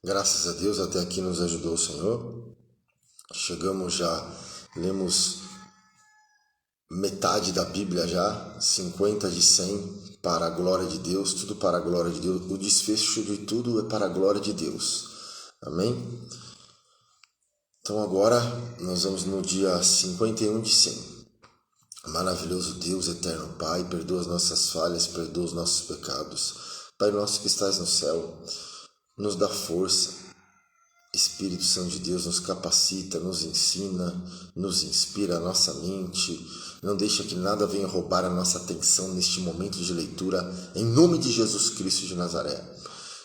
Graças a Deus, até aqui nos ajudou o Senhor. Chegamos já, lemos metade da Bíblia já, 50 de 100 para a glória de Deus, tudo para a glória de Deus. O desfecho de tudo é para a glória de Deus. Amém? Então agora nós vamos no dia 51 de 100. Maravilhoso Deus, eterno Pai, perdoa as nossas falhas, perdoa os nossos pecados. Pai nosso que estás no céu, nos dá força. Espírito Santo de Deus nos capacita, nos ensina, nos inspira a nossa mente. Não deixa que nada venha roubar a nossa atenção neste momento de leitura, em nome de Jesus Cristo de Nazaré.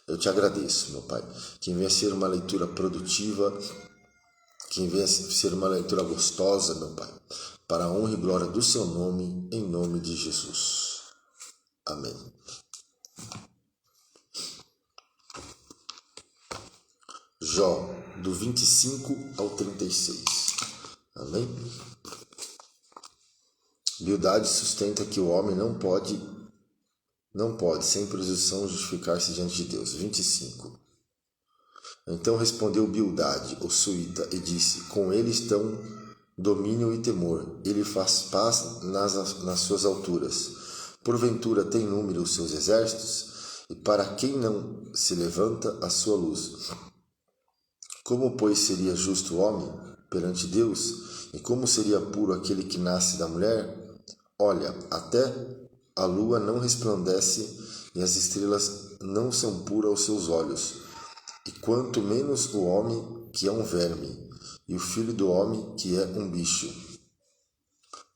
Eu te agradeço, meu Pai, que venha ser uma leitura produtiva, que venha ser uma leitura gostosa, meu Pai, para a honra e glória do seu nome, em nome de Jesus. Amém. Jó, do 25 ao 36. Amém? Bildade sustenta que o homem não pode, sem presunção, justificar-se diante de Deus. 25. Então respondeu Bildade, o suíta, e disse: com ele estão domínio e temor, ele faz paz nas suas alturas. Porventura tem número os seus exércitos, e para quem não se levanta a sua luz. Como, pois, seria justo o homem perante Deus? E como seria puro aquele que nasce da mulher? Olha, até a lua não resplandece e as estrelas não são puras aos seus olhos. E quanto menos o homem, que é um verme, e o filho do homem, que é um bicho.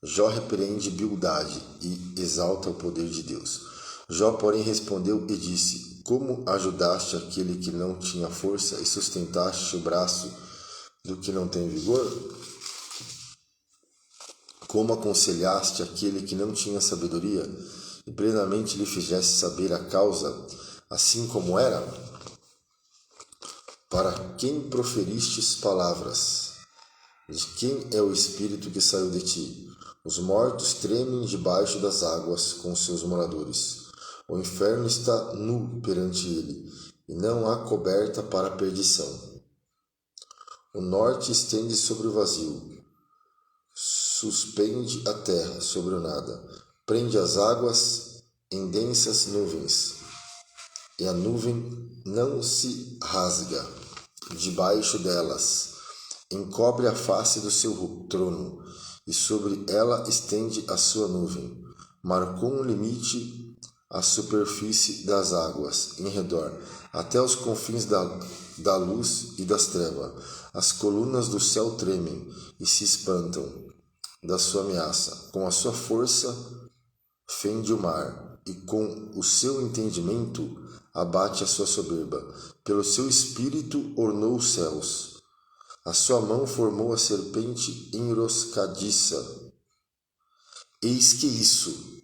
Jó repreende Bildade e exalta o poder de Deus. Jó, porém, respondeu e disse: como ajudaste aquele que não tinha força e sustentaste o braço do que não tem vigor? Como aconselhaste aquele que não tinha sabedoria e plenamente lhe fizeste saber a causa, assim como era? Para quem proferistes palavras? De quem é o espírito que saiu de ti? Os mortos tremem debaixo das águas com seus moradores. O inferno está nu perante ele, e não há coberta para a perdição. O norte estende sobre o vazio, suspende a terra sobre o nada, prende as águas em densas nuvens, e a nuvem não se rasga debaixo delas. Encobre a face do seu trono, e sobre ela estende a sua nuvem. Marcou um limite à superfície das águas em redor, até os confins da luz e das trevas. As colunas do céu tremem e se espantam da sua ameaça. Com a sua força fende o mar, e com o seu entendimento abate a sua soberba. Pelo seu espírito ornou os céus. A sua mão formou a serpente enroscadiça. Eis que isso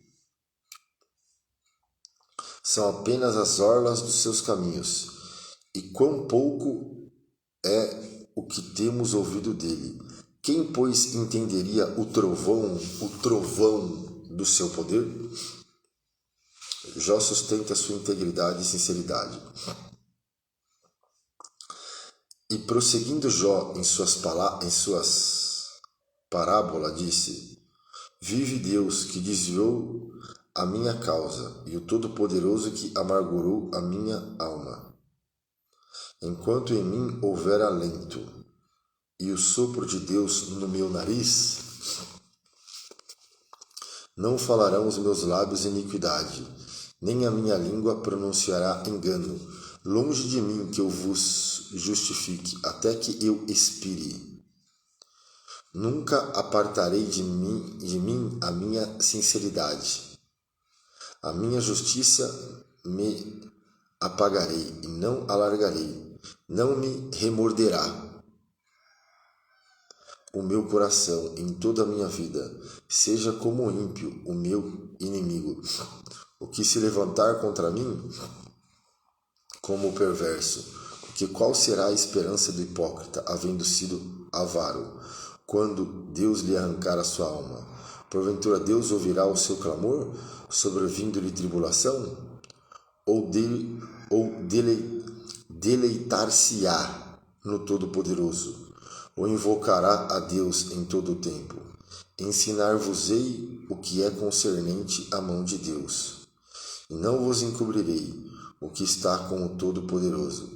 são apenas as orlas dos seus caminhos, e quão pouco é o que temos ouvido dele. Quem, pois, entenderia o trovão do seu poder? Jó sustenta sua integridade e sinceridade. E prosseguindo Jó em suas parábolas, disse: vive Deus que desviou a minha causa, e o Todo-Poderoso que amargurou a minha alma. Enquanto em mim houver alento, e o sopro de Deus no meu nariz, não falarão os meus lábios iniquidade, nem a minha língua pronunciará engano. Longe de mim que eu vos justifique, até que eu expire. Nunca apartarei de mim a minha sinceridade. A minha justiça me apagarei e não alargarei. Não me remorderá o meu coração em toda a minha vida. Seja como o ímpio, o meu inimigo, o que se levantar contra mim, como o perverso. Porque qual será a esperança do hipócrita, havendo sido avaro, quando Deus lhe arrancar a sua alma? Porventura Deus ouvirá o seu clamor, sobrevindo-lhe tribulação? Ou deleitar-se-á no Todo-Poderoso, ou invocará a Deus em todo o tempo. Ensinar-vos-ei o que é concernente à mão de Deus, e não vos encobrirei o que está com o Todo-Poderoso.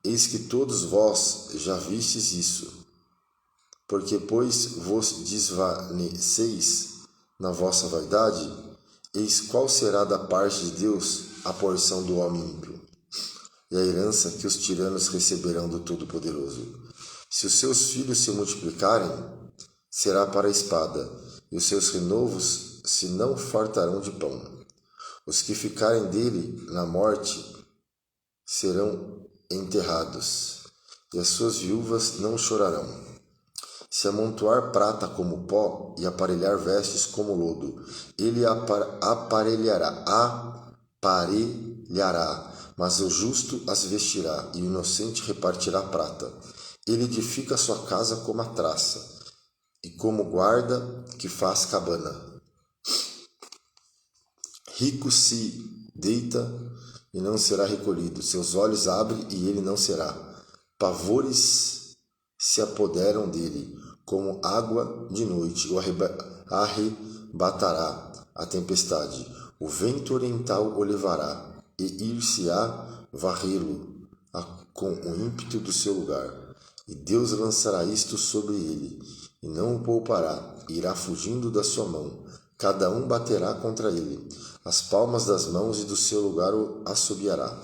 Eis que todos vós já vistes isso, porque, pois, vos desvaneceis na vossa vaidade, eis qual será da parte de Deus a porção do homem ímpio, e a herança que os tiranos receberão do Todo-Poderoso. Se os seus filhos se multiplicarem, será para a espada, e os seus renovos se não fartarão de pão. Os que ficarem dele na morte serão enterrados, e as suas viúvas não chorarão. Se amontoar prata como pó e aparelhar vestes como lodo, ele aparelhará, mas o justo as vestirá, e o inocente repartirá prata. Ele edifica sua casa como a traça, e como guarda que faz cabana. Rico se deita e não será recolhido, seus olhos abre e ele não será. Pavores se apoderam dele, como água de noite, o arrebatará a tempestade. O vento oriental o levará, e ir-se-á varrê-lo com o ímpeto do seu lugar. E Deus lançará isto sobre ele, e não o poupará, irá fugindo da sua mão. Cada um baterá contra ele, as palmas das mãos, e do seu lugar o assobiará.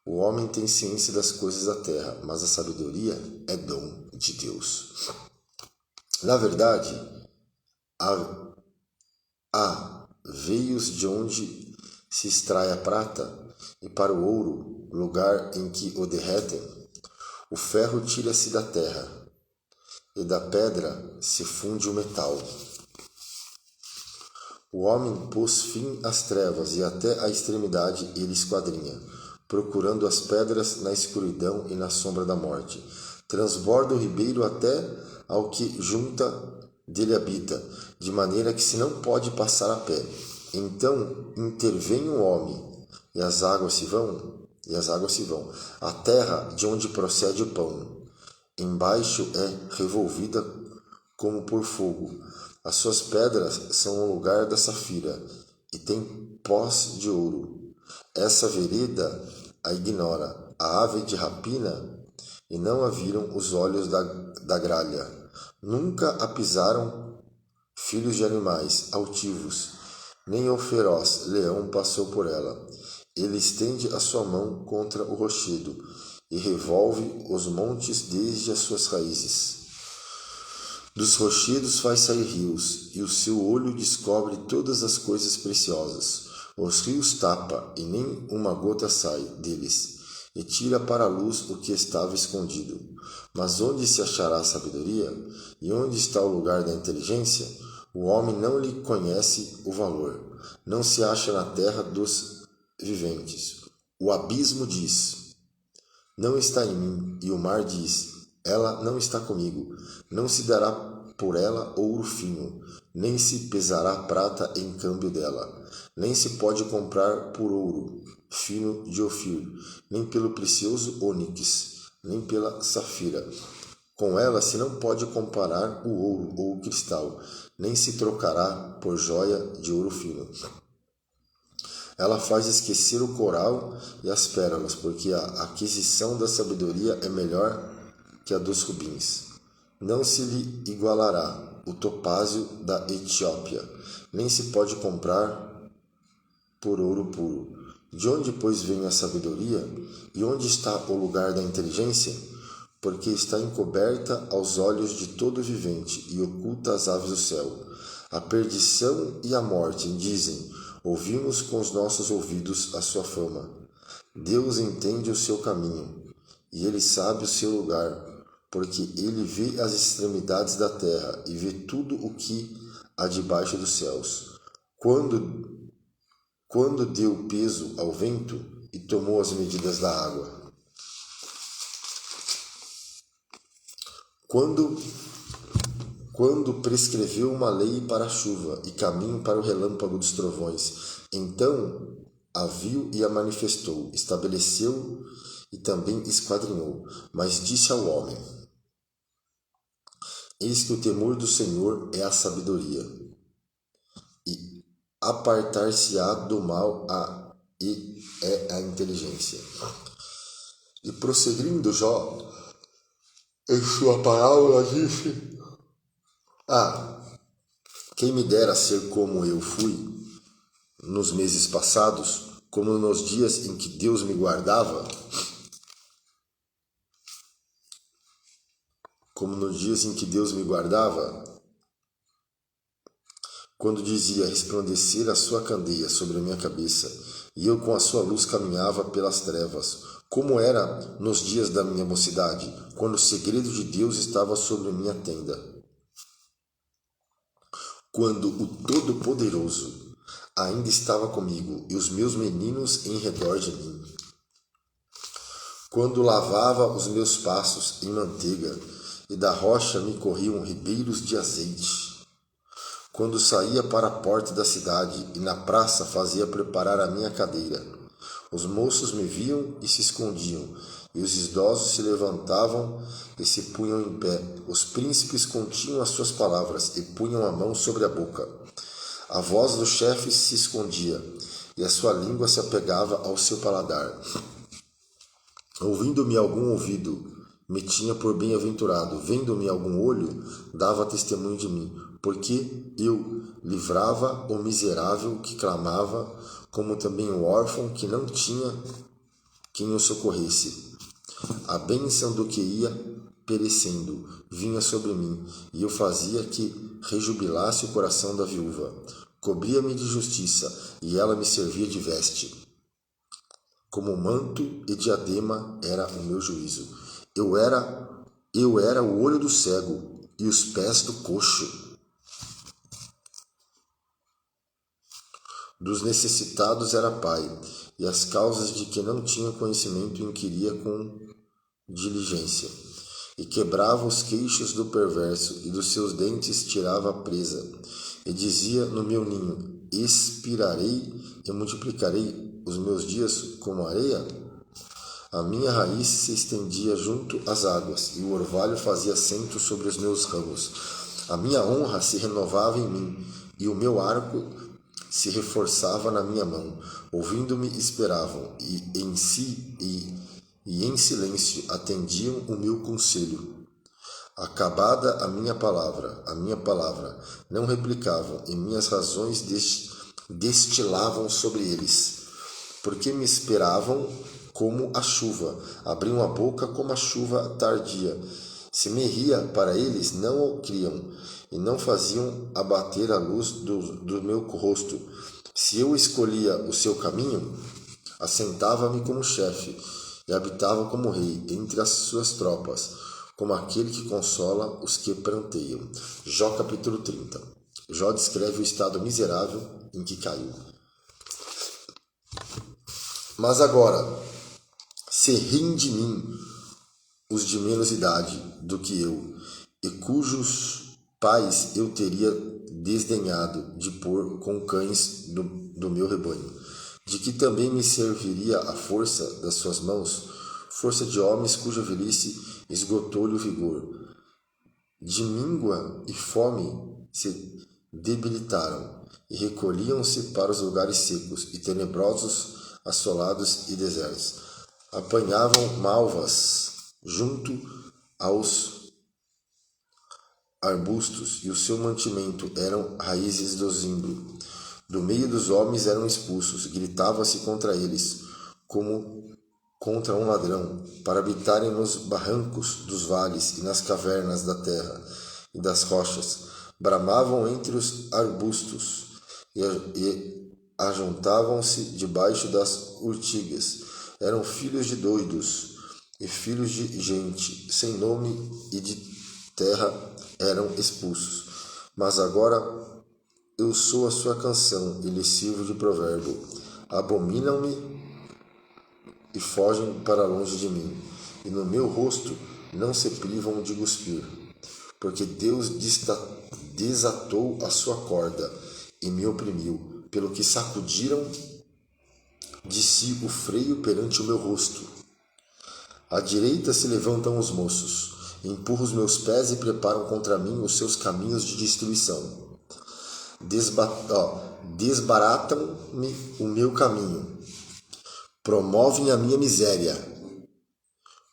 O homem tem ciência das coisas da terra, mas a sabedoria é dom de Deus. Na verdade, há veios de onde se extrai a prata, e para o ouro, lugar em que o derretem. O ferro tira-se da terra, e da pedra se funde o metal. O homem pôs fim às trevas, e até a extremidade ele esquadrinha, procurando as pedras na escuridão e na sombra da morte. Transborda o ribeiro até ao que junta dele habita, de maneira que se não pode passar a pé. Então intervém o homem, e as águas se vão. A terra de onde procede o pão, embaixo é revolvida como por fogo. As suas pedras são o lugar da safira, e tem pós de ouro. Essa vereda a ignora, a ave de rapina, e não a viram os olhos da gralha. Nunca a pisaram filhos de animais altivos, nem o feroz leão passou por ela. Ele estende a sua mão contra o rochedo, e revolve os montes desde as suas raízes. Dos rochedos faz sair rios, e o seu olho descobre todas as coisas preciosas. Os rios tapa, e nem uma gota sai deles, e tira para a luz o que estava escondido. Mas onde se achará a sabedoria? E onde está o lugar da inteligência? O homem não lhe conhece o valor. Não se acha na terra dos viventes. O abismo diz: não está em mim, e o mar diz: ela não está comigo. Não se dará por ela ouro fino, nem se pesará prata em câmbio dela. Nem se pode comprar por ouro fino de Ofir, nem pelo precioso ônix, nem pela safira. Com ela se não pode comparar o ouro ou o cristal, nem se trocará por joia de ouro fino. Ela faz esquecer o coral e as pérolas, porque a aquisição da sabedoria é melhor que a dos rubins. Não se lhe igualará o topázio da Etiópia, nem se pode comprar por ouro puro. De onde, pois, vem a sabedoria? E onde está o lugar da inteligência? Porque está encoberta aos olhos de todo vivente e oculta às aves do céu. A perdição e a morte dizem: ouvimos com os nossos ouvidos a sua fama. Deus entende o seu caminho, e ele sabe o seu lugar, porque ele vê as extremidades da terra e vê tudo o que há debaixo dos céus. Quando deu peso ao vento e tomou as medidas da água. Quando prescreveu uma lei para a chuva e caminho para o relâmpago dos trovões, então a viu e a manifestou, estabeleceu e também esquadrinhou. Mas disse ao homem: Eis que o temor do Senhor é a sabedoria, e apartar-se-á do mal é a inteligência. E prosseguindo Jó, em sua parábola disse: quem me dera ser como eu fui nos meses passados, como nos dias em que Deus me guardava, quando dizia resplandecer a sua candeia sobre a minha cabeça, e eu com a sua luz caminhava pelas trevas, como era nos dias da minha mocidade, quando o segredo de Deus estava sobre minha tenda. Quando o Todo-Poderoso ainda estava comigo e os meus meninos em redor de mim. Quando lavava os meus passos em manteiga e da rocha me corriam ribeiros de azeite. Quando saía para a porta da cidade e na praça fazia preparar a minha cadeira. Os moços me viam e se escondiam, e os idosos se levantavam e se punham em pé. Os príncipes continham as suas palavras e punham a mão sobre a boca. A voz do chefe se escondia, e a sua língua se apegava ao seu paladar. Ouvindo-me algum ouvido, me tinha por bem-aventurado. Vendo-me algum olho, dava testemunho de mim. Porque eu livrava o miserável que clamava, como também o órfão que não tinha quem o socorresse. A bênção do que ia perecendo vinha sobre mim, e eu fazia que rejubilasse o coração da viúva. Cobria-me de justiça, e ela me servia de veste. Como manto e diadema era o meu juízo. Eu era o olho do cego e os pés do coxo. Dos necessitados era pai, e as causas de que não tinha conhecimento inquiria com diligência. E quebrava os queixos do perverso, e dos seus dentes tirava a presa. E dizia no meu ninho: expirarei e multiplicarei os meus dias como areia? A minha raiz se estendia junto às águas, e o orvalho fazia assento sobre os meus ramos. A minha honra se renovava em mim, e o meu arco se reforçava na minha mão. Ouvindo-me esperavam, e em silêncio atendiam o meu conselho. Acabada a minha palavra, não replicavam, e minhas razões destilavam sobre eles. Porque me esperavam como a chuva, abriam a boca como a chuva tardia. Se me ria para eles, não o criam, e não faziam abater a luz do meu rosto. Se eu escolhia o seu caminho, assentava-me como chefe, e habitava como rei entre as suas tropas, como aquele que consola os que pranteiam. Jó capítulo 30. Jó descreve o estado miserável em que caiu. Mas agora, se riem de mim os de menos idade do que eu, e cujos pais eu teria desdenhado de pôr com cães do meu rebanho, de que também me serviria a força das suas mãos, força de homens cuja velhice esgotou-lhe o vigor. De míngua e fome se debilitaram, e recolhiam-se para os lugares secos e tenebrosos, assolados e desertos. Apanhavam malvas junto aos arbustos, e o seu mantimento eram raízes do zimbro. Do meio dos homens eram expulsos, gritava-se contra eles, como contra um ladrão, para habitarem nos barrancos dos vales e nas cavernas da terra e das rochas. Bramavam entre os arbustos e ajuntavam-se debaixo das urtigas. Eram filhos de doidos e filhos de gente sem nome, e de terra eram expulsos. Mas agora eu sou a sua canção e lhes sirvo de provérbio. Abominam-me e fogem para longe de mim, e no meu rosto não se privam de cuspir. Porque Deus desatou a sua corda e me oprimiu, pelo que sacudiram de si o freio perante o meu rosto. À direita se levantam os moços, empurram os meus pés e preparam contra mim os seus caminhos de destruição. Desbaratam-me o meu caminho, promovem a minha miséria,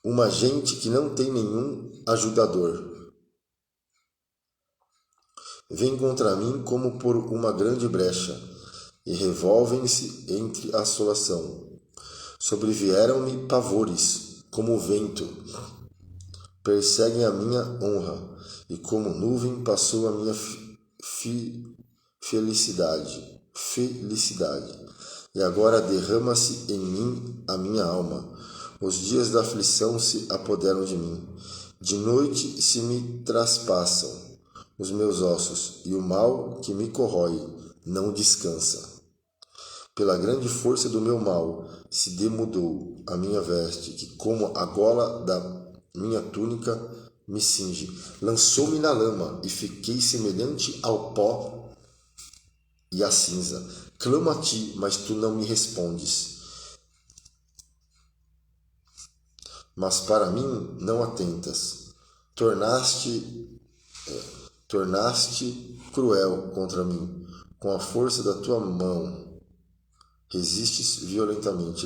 uma gente que não tem nenhum ajudador. Vem contra mim como por uma grande brecha, e revolvem-se entre a assolação. Sobrevieram-me pavores, como o vento. Perseguem a minha honra, e como nuvem passou a minha felicidade. E agora derrama-se em mim a minha alma. Os dias da aflição se apoderam de mim. De noite se me traspassam os meus ossos, e o mal que me corrói não descansa. Pela grande força do meu mal se demudou a minha veste, que como a gola da minha túnica me cinge. Lançou-me na lama e fiquei semelhante ao pó e à cinza. Clamo a ti, mas tu não me respondes. Mas para mim não atentas. Tornaste cruel contra mim. Com a força da tua mão resistes violentamente.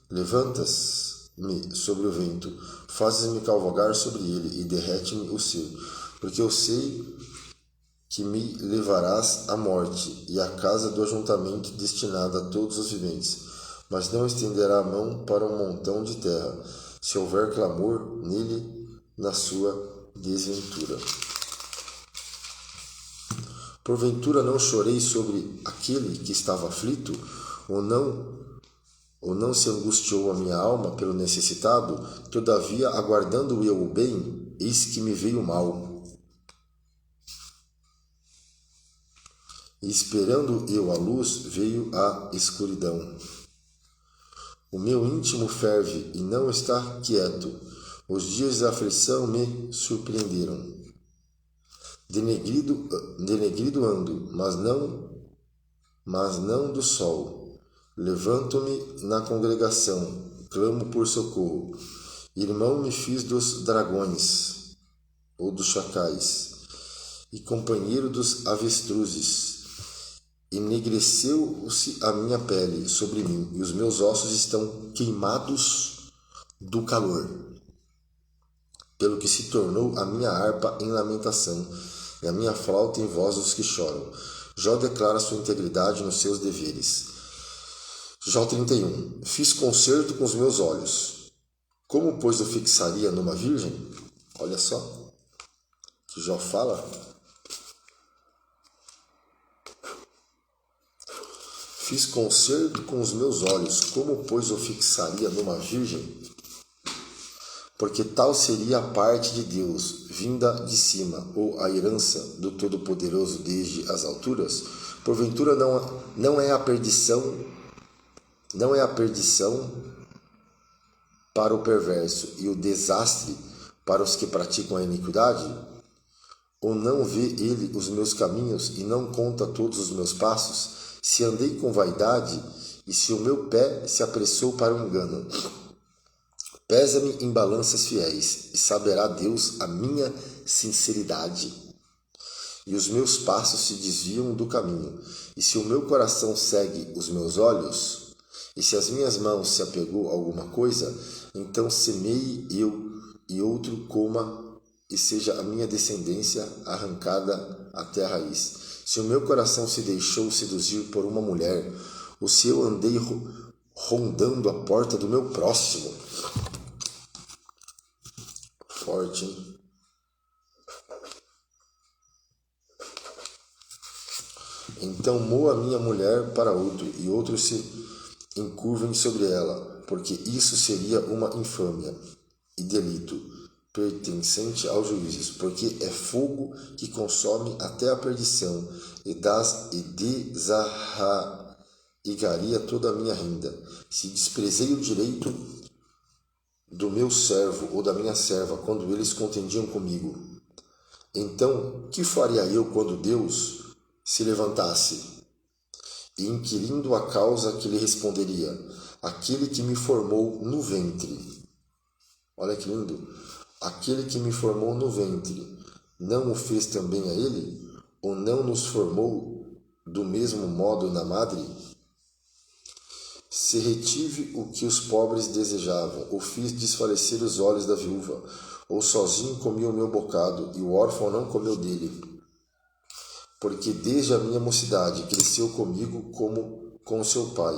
Levantas-me sobre o vento, fazes-me cavalgar sobre ele e derrete-me o ser. Porque eu sei que me levarás à morte e à casa do ajuntamento destinada a todos os viventes, mas não estenderá a mão para um montão de terra, se houver clamor nele na sua desventura. Porventura não chorei sobre aquele que estava aflito, ou não se angustiou a minha alma pelo necessitado? Todavia, aguardando eu o bem, eis que me veio o mal. E esperando eu a luz, veio a escuridão. O meu íntimo ferve e não está quieto. Os dias da aflição me surpreenderam. Denegrido ando, mas não do sol. Levanto-me na congregação, clamo por socorro. Irmão me fiz dos dragões, ou dos chacais, e companheiro dos avestruzes. Enegreceu-se a minha pele sobre mim, e os meus ossos estão queimados do calor, pelo que se tornou a minha harpa em lamentação, e a minha flauta em voz dos que choram. Jó declara sua integridade nos seus deveres. Jó 31. Fiz concerto com os meus olhos. Como, pois, eu fixaria numa virgem? Olha só que Jó fala. Fiz concerto com os meus olhos. Como, pois, eu fixaria numa virgem? Porque tal seria a parte de Deus, vinda de cima, ou a herança do Todo-Poderoso desde as alturas. Porventura não é a perdição para o perverso e o desastre para os que praticam a iniquidade? Ou não vê ele os meus caminhos e não conta todos os meus passos? Se andei com vaidade e se o meu pé se apressou para o engano, pesa-me em balanças fiéis, e saberá Deus a minha sinceridade. E os meus passos se desviam do caminho, e se o meu coração segue os meus olhos, e se as minhas mãos se apegou a alguma coisa, então semeie eu e outro coma, e seja a minha descendência arrancada até a raiz. Se o meu coração se deixou seduzir por uma mulher, ou se eu andei rondando a porta do meu próximo. Forte, hein? Então moa minha mulher para outro, e outros se encurvem sobre ela, porque isso seria uma infâmia e delito pertencente aos juízes, porque é fogo que consome até a perdição, e desarraigaria toda a minha renda. Se desprezei o direito do meu servo ou da minha serva, quando eles contendiam comigo, então que faria eu quando Deus se levantasse? E inquirindo a causa que lhe responderia, aquele que me formou no ventre. Olha que lindo. Aquele que me formou no ventre, não o fez também a ele? Ou não nos formou do mesmo modo na madre? Se retive o que os pobres desejavam, ou fiz desfalecer os olhos da viúva, ou sozinho comi o meu bocado, e o órfão não comeu dele. Porque desde a minha mocidade cresceu comigo como com seu pai,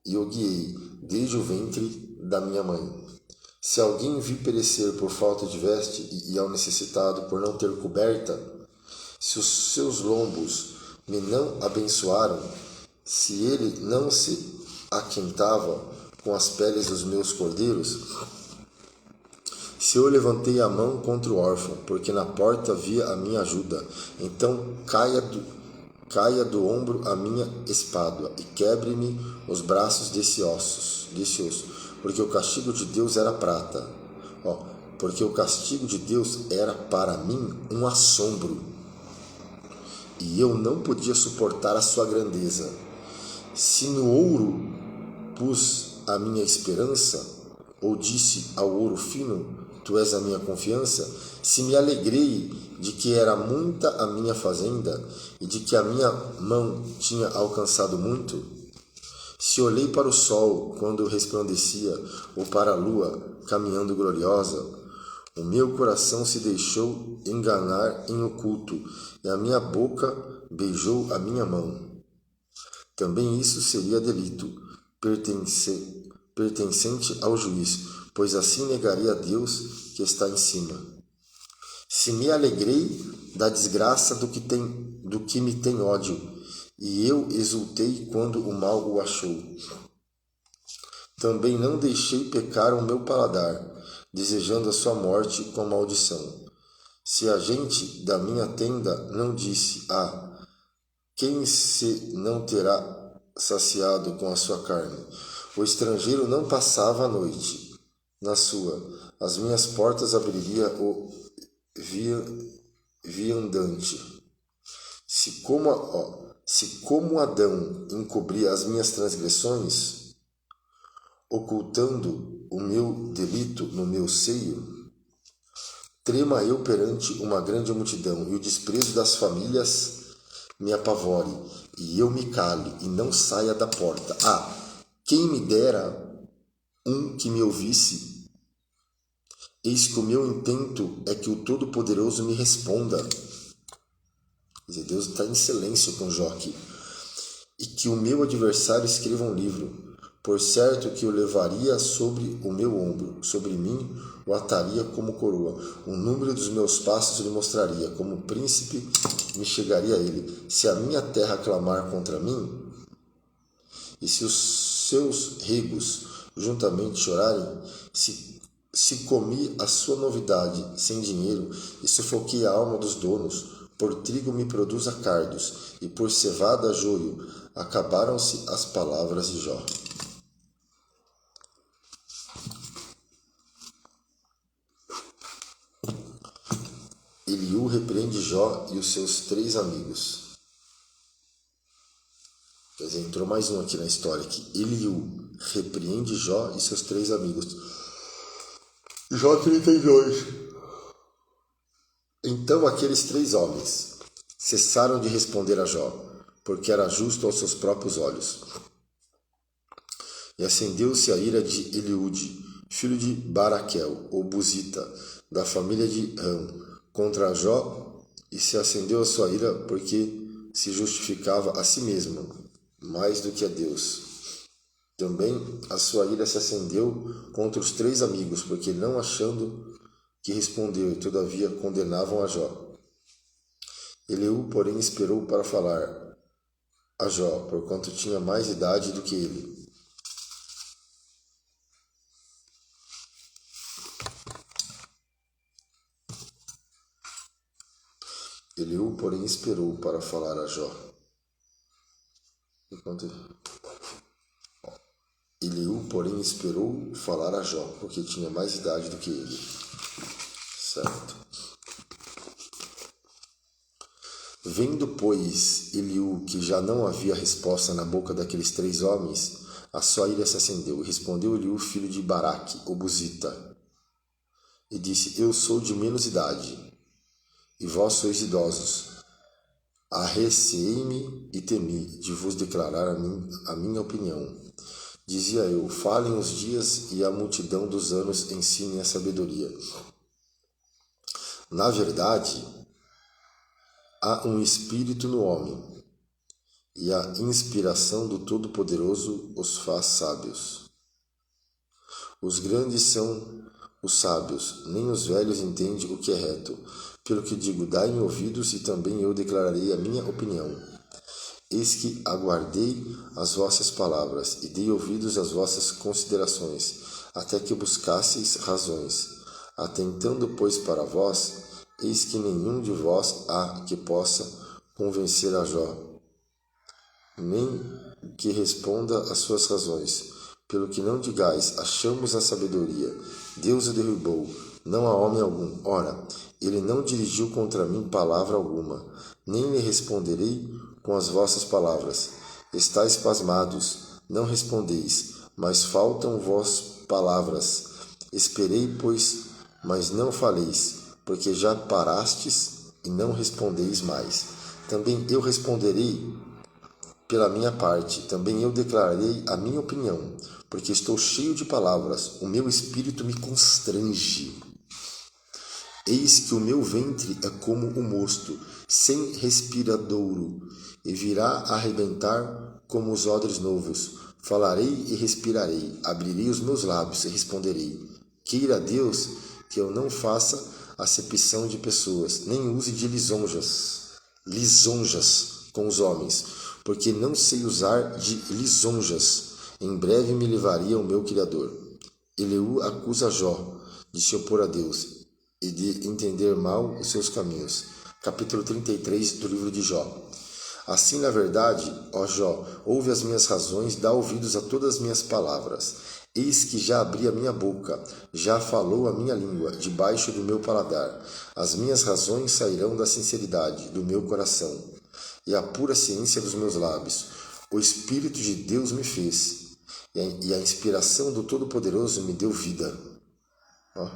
e o guiei desde o ventre da minha mãe. Se alguém vir perecer por falta de veste, e ao necessitado por não ter coberta, se os seus lombos me não abençoaram, se ele não se aquentava com as peles dos meus cordeiros, se eu levantei a mão contra o órfão, porque na porta via a minha ajuda, então caia do ombro a minha espádua e quebre-me os braços desse osso, porque o castigo de Deus era prata. Porque o castigo de Deus era para mim um assombro, e eu não podia suportar a sua grandeza. Se no ouro pus a minha esperança, ou disse ao ouro fino, tu és a minha confiança, se me alegrei de que era muita a minha fazenda, e de que a minha mão tinha alcançado muito, se olhei para o sol quando resplandecia, ou para a lua caminhando gloriosa, o meu coração se deixou enganar em oculto, e a minha boca beijou a minha mão. Também isso seria delito, pertencente ao juiz, pois assim negaria a Deus que está em cima. Se me alegrei da desgraça do que me tem ódio, e eu exultei quando o mal o achou. Também não deixei pecar o meu paladar, desejando a sua morte com maldição. Se a gente da minha tenda não disse, quem se não terá saciado com a sua carne? O estrangeiro não passava a noite na sua. As minhas portas abriria o viandante. Se como Adão encobria as minhas transgressões, ocultando o meu delito no meu seio, trema eu perante uma grande multidão, e o desprezo das famílias me apavore, e eu me cale e não saia da porta. Quem me dera um que me ouvisse. Eis que o meu intento é que o Todo-Poderoso me responda. Quer dizer, Deus está em silêncio com Jó aqui. E que o meu adversário escreva um livro. Por certo que o levaria sobre o meu ombro, sobre mim o ataria como coroa. O número dos meus passos lhe mostraria, como príncipe me chegaria a ele. Se a minha terra clamar contra mim, e se os seus regos juntamente chorarem, se comi a sua novidade sem dinheiro, e sufoquei a alma dos donos, por trigo me produza cardos, e por cevada joio, acabaram-se as palavras de Jó. Eliú repreende Jó e os seus 3 amigos. Quer dizer, entrou mais um aqui na história. Eliú repreende Jó e seus 3 amigos. Jó 32. Então aqueles 3 homens cessaram de responder a Jó, porque era justo aos seus próprios olhos. E acendeu-se a ira de Eliúde, filho de Baraquel, ou Buzita, da família de Ram, contra Jó, e se acendeu a sua ira porque se justificava a si mesmo, mais do que a Deus. Também a sua ira se acendeu contra os 3 amigos, porque não achando que respondeu, e todavia condenavam a Jó. Eliú, porém, esperou para falar a Jó, porquanto tinha mais idade do que ele. Eliú, porém, esperou para falar a Jó. Eliú, porém, esperou falar a Jó, porque tinha mais idade do que ele. Certo. Vendo, pois, Eliú que já não havia resposta na boca daqueles 3 homens, a sua ira se acendeu, e respondeu Eliú, filho de Baraque, o Buzita. e disse: Eu sou de menos idade, e vós sois idosos. Arreceei-me e temi de vos declarar a minha opinião. Dizia eu: falem os dias e a multidão dos anos ensinem a sabedoria. Na verdade, há um espírito no homem, e a inspiração do Todo-Poderoso os faz sábios. Os grandes são os sábios, nem os velhos entendem o que é reto. Pelo que digo, dai-me ouvidos, e também eu declararei a minha opinião. Eis que aguardei as vossas palavras, e dei ouvidos às vossas considerações, até que buscasseis razões. Atentando, pois, para vós, eis que nenhum de vós há que possa convencer a Jó, nem que responda às suas razões. Pelo que não digais: achamos a sabedoria, Deus o derrubou, não há homem algum. Ora, ele não dirigiu contra mim palavra alguma, nem lhe responderei com as vossas palavras. Estais pasmados, não respondeis, mas faltam vós palavras. Esperei, pois, mas não faleis, porque já parastes e não respondeis mais. Também eu responderei pela minha parte, também eu declararei a minha opinião, porque estou cheio de palavras, o meu espírito me constrange. Eis que o meu ventre é como o mosto, sem respiradouro, e virá a arrebentar como os odres novos. Falarei e respirarei, abrirei os meus lábios e responderei. Queira Deus que eu não faça acepção de pessoas, nem use de lisonjas com os homens, porque não sei usar de lisonjas. Em breve me levaria o meu Criador. Eliú acusa Jó de se opor a Deus e de entender mal os seus caminhos. Capítulo 33 do livro de Jó. Assim, na verdade, ó Jó, ouve as minhas razões, dá ouvidos a todas as minhas palavras. Eis que já abri a minha boca, já falou a minha língua, debaixo do meu paladar. As minhas razões sairão da sinceridade do meu coração, e a pura ciência dos meus lábios. O Espírito de Deus me fez, e a inspiração do Todo-Poderoso me deu vida. Ó.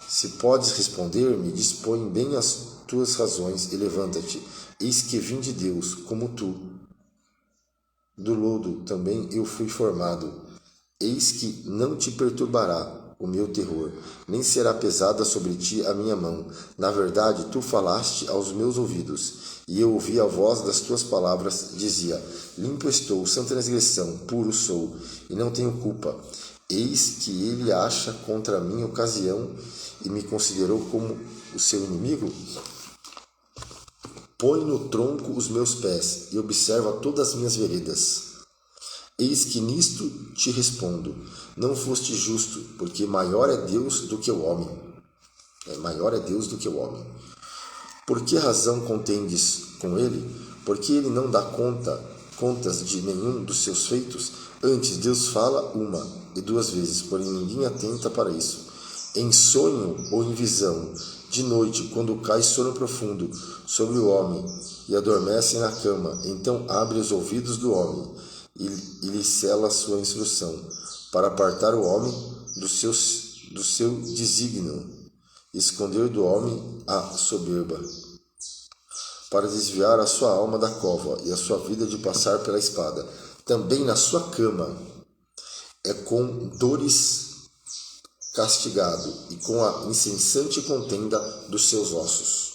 Se podes responder-me, dispõe bem as tuas razões e levanta-te. Eis que vim de Deus, como tu. Do lodo também eu fui formado. Eis que não te perturbará o meu terror, nem será pesada sobre ti a minha mão. Na verdade, tu falaste aos meus ouvidos, e eu ouvi a voz das tuas palavras. Dizia: limpo estou, sem transgressão, puro sou, e não tenho culpa. Eis que ele acha contra mim ocasião, e me considerou como o seu inimigo? Põe no tronco os meus pés, e observa todas as minhas veredas. Eis que nisto te respondo: não foste justo, porque maior é Deus do que o homem. Maior é Deus do que o homem. Por que razão contendes com ele? Porque ele não dá contas de nenhum dos seus feitos? Antes, Deus fala uma e duas vezes, porém ninguém atenta para isso. Em sonho ou em visão, de noite, quando cai sono profundo sobre o homem e adormece na cama, então abre os ouvidos do homem e lhe sela a sua instrução, para apartar o homem do seu desígnio, esconder do homem a soberba, para desviar a sua alma da cova e a sua vida de passar pela espada. Também na sua cama é com dores castigado, e com a incessante contenda dos seus ossos,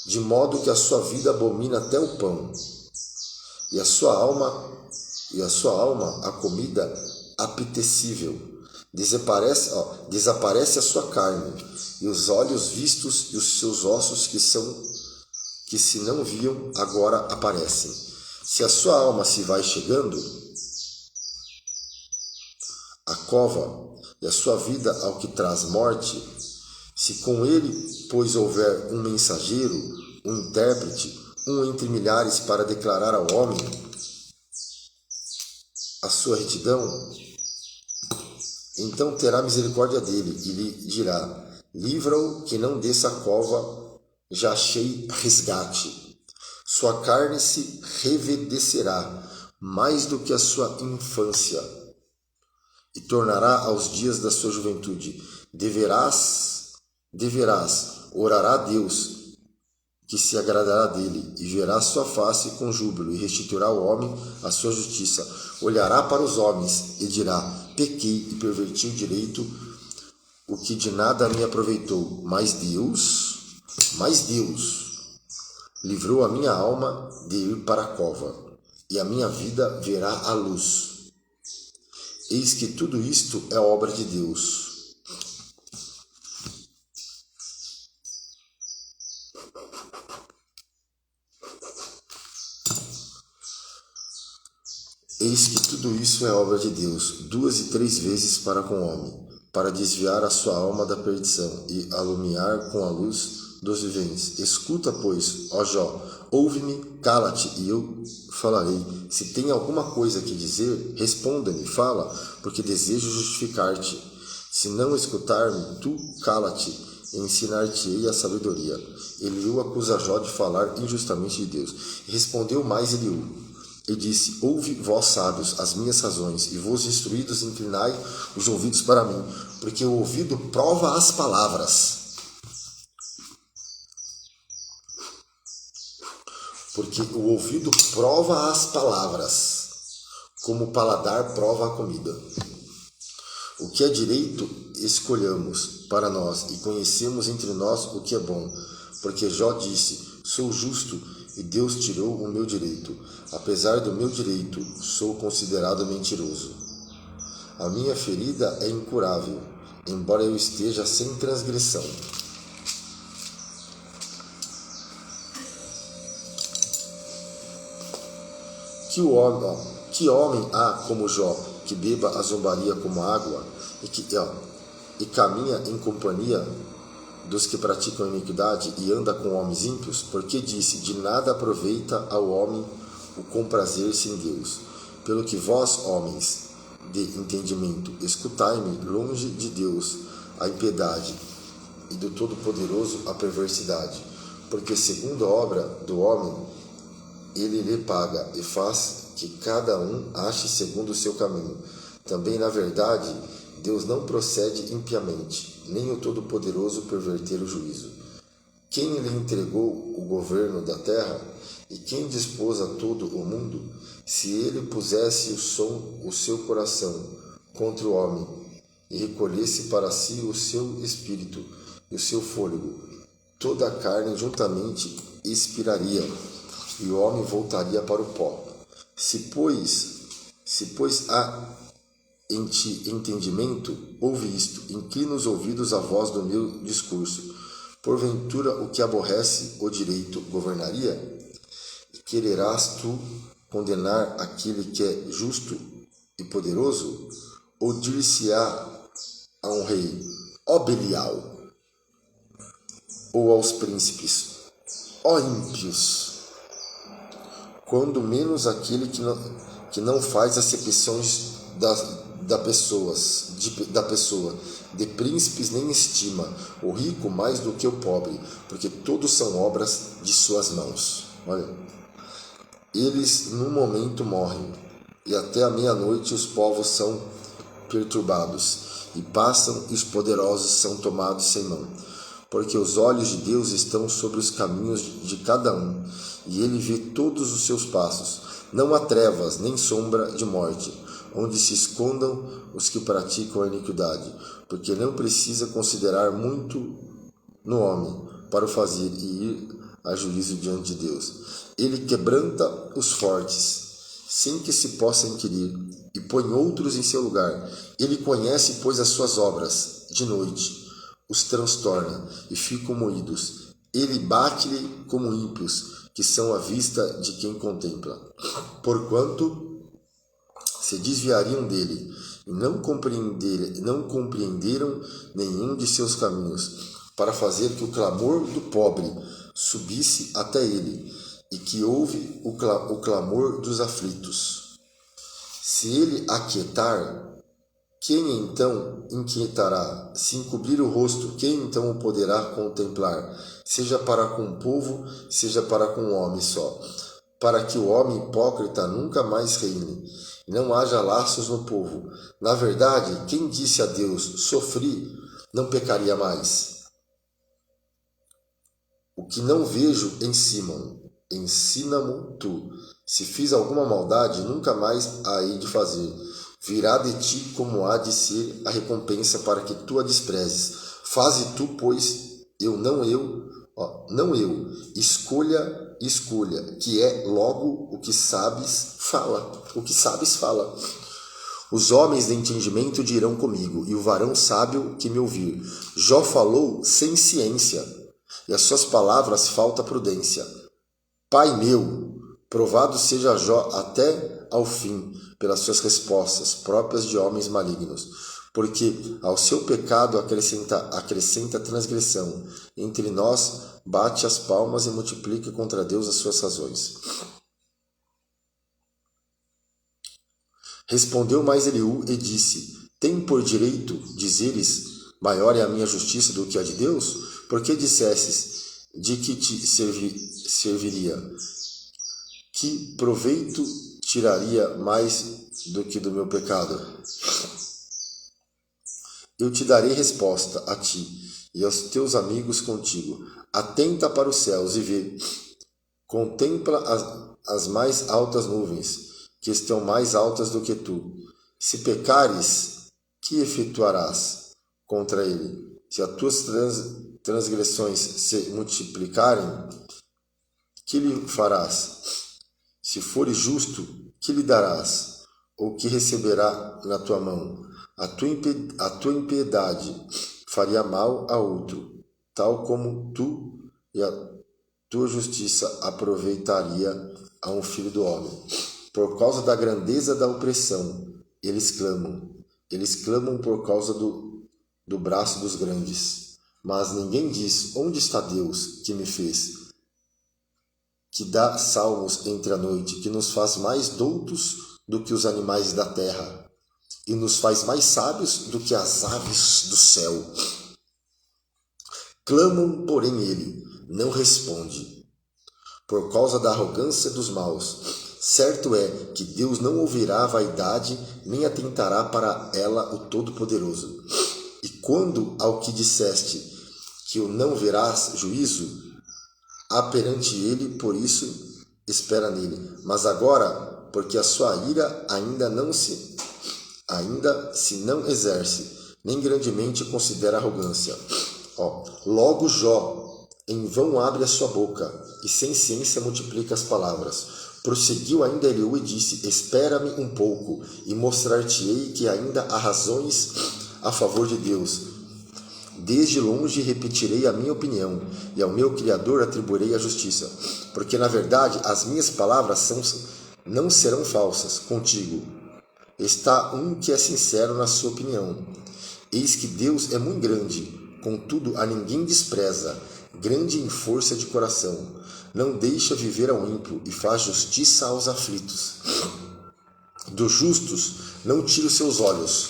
de modo que a sua vida abomina até o pão, e a sua alma a comida apetecível. Desaparece a sua carne, e os olhos vistos e os seus ossos que se não viam agora aparecem. Se a sua alma se vai chegando à cova, e a sua vida ao que traz morte, se com ele, pois, houver um mensageiro, um intérprete, um entre milhares para declarar ao homem a sua retidão, então terá misericórdia dele e lhe dirá: livra-o, que não desça a cova, já achei resgate. Sua carne se revedecerá, mais do que a sua infância, e tornará aos dias da sua juventude. Deverás, orará a Deus, que se agradará dele, e verá sua face com júbilo, e restituirá ao homem a sua justiça. Olhará para os homens e dirá: pequei e perverti o direito, o que de nada me aproveitou. Mas Deus livrou a minha alma de ir para a cova, e a minha vida verá a luz. Eis que tudo isto é obra de Deus. Eis que tudo isso é obra de Deus, 2 e 3 vezes para com o homem, para desviar a sua alma da perdição e alumiar com a luz dos viventes. Escuta, pois, ó Jó, ouve-me, cala-te, e eu falarei. Se tem alguma coisa que dizer, responda-me, fala, porque desejo justificar-te. Se não escutar-me, tu cala-te, e ensinar-te-ei a sabedoria. Eliú acusa Jó de falar injustamente de Deus. Respondeu mais Eliú, e disse: ouve, vós sábios, as minhas razões, e vós instruídos inclinai os ouvidos para mim, porque o ouvido prova as palavras. Porque o ouvido prova as palavras, como o paladar prova a comida. O que é direito, escolhamos para nós, e conhecemos entre nós o que é bom. Porque Jó disse: sou justo, e Deus tirou o meu direito. Apesar do meu direito, sou considerado mentiroso. A minha ferida é incurável, embora eu esteja sem transgressão. Que homem há como Jó, que beba a zombaria como água, e caminha em companhia dos que praticam iniquidade, e anda com homens ímpios? Porque disse: de nada aproveita ao homem o comprazer-se em Deus. Pelo que vós, homens de entendimento, escutai-me, longe de Deus a impiedade, e do Todo-Poderoso a perversidade. Porque segundo a obra do homem, ele lhe paga, e faz que cada um ache segundo o seu caminho. Também, na verdade, Deus não procede impiamente, nem o Todo-Poderoso perverter o juízo. Quem lhe entregou o governo da terra? E quem dispôs a todo o mundo? Se ele pusesse o seu coração contra o homem, e recolhesse para si o seu espírito e o seu fôlego, toda a carne juntamente expiraria, e o homem voltaria para o pó. Se pois há em ti entendimento, ouve isto, inclina os ouvidos à voz do meu discurso. Porventura o que aborrece o direito governaria? E quererás tu condenar aquele que é justo e poderoso? Ou dir-se-á a um rei: ó Belial, ou aos príncipes: ó ímpios? Quando menos aquele que não faz acepções da pessoa, de príncipes nem estima o rico mais do que o pobre, porque todos são obras de suas mãos. Olha, eles num momento morrem, e até a meia-noite os povos são perturbados, e passam, e os poderosos são tomados sem mão. Porque os olhos de Deus estão sobre os caminhos de cada um, e ele vê todos os seus passos. Não há trevas, nem sombra de morte, onde se escondam os que praticam a iniquidade, porque não precisa considerar muito no homem para o fazer e ir a juízo diante de Deus. Ele quebranta os fortes, sem que se possa inquirir, e põe outros em seu lugar. Ele conhece, pois, as suas obras. De noite os transtorna, e ficam moídos. Ele bate-lhe como ímpios, que são à vista de quem contempla. Porquanto se desviariam dele, e não compreenderam nenhum de seus caminhos, para fazer que o clamor do pobre subisse até ele, e que ouve o clamor dos aflitos. Se ele aquietar, quem então inquietará? Se encobrir o rosto, quem então o poderá contemplar? Seja para com o povo, seja para com o homem só. para que o homem hipócrita nunca mais reine, e não haja laços no povo. Na verdade, quem disse a Deus, sofri, não pecaria mais. O que não vejo, ensina-mo tu. Se fiz alguma maldade, nunca mais a hei de fazer. Virá de ti como há de ser a recompensa para que tu a desprezes. Faze tu, pois, não eu, escolha, que é logo o que sabes, fala. Os homens de entendimento dirão comigo, e o varão sábio que me ouvir. Jó falou sem ciência, e as suas palavras falta prudência. Pai meu, provado seja Jó até ao fim, pelas suas respostas, próprias de homens malignos, porque ao seu pecado acrescenta transgressão. Entre nós bate as palmas e multiplica contra Deus as suas razões. Respondeu mais Eliú e disse, tem por direito dizeres, maior é a minha justiça do que a de Deus? Porque dissesses, de que te serviria? Que proveito tiraria mais do que do meu pecado? Eu te darei resposta a ti e aos teus amigos contigo. Atenta para os céus e vê. Contempla as mais altas nuvens, que estão mais altas do que tu. Se pecares, que efetuarás contra ele? Se as tuas transgressões se multiplicarem, que lhe farás? Se fores justo, que lhe darás? Ou que receberá na tua mão? A tua impiedade faria mal a outro, tal como tu, e a tua justiça aproveitaria a um filho do homem. Por causa da grandeza da opressão, eles clamam por causa do braço dos grandes. Mas ninguém diz, onde está Deus que me fez? Que dá salmos entre a noite, que nos faz mais doutos do que os animais da terra, e nos faz mais sábios do que as aves do céu. Clamam, porém ele não responde, por causa da arrogância dos maus. Certo é que Deus não ouvirá a vaidade, nem atentará para ela o Todo-Poderoso. E quando ao que disseste, que o não verás juízo, há perante ele, por isso espera nele. Mas agora, porque a sua ira ainda se não exerce, nem grandemente considera arrogância. Logo Jó, em vão abre a sua boca, e sem ciência multiplica as palavras. Prosseguiu ainda Eliú e disse, espera-me um pouco, e mostrar-te-ei que ainda há razões a favor de Deus. Desde longe repetirei a minha opinião, e ao meu Criador atribuirei a justiça. Porque, na verdade, as minhas palavras não serão falsas contigo. Está um que é sincero na sua opinião. Eis que Deus é muito grande, contudo a ninguém despreza, grande em força de coração. Não deixa viver ao ímpio e faz justiça aos aflitos. Dos justos não tira os seus olhos.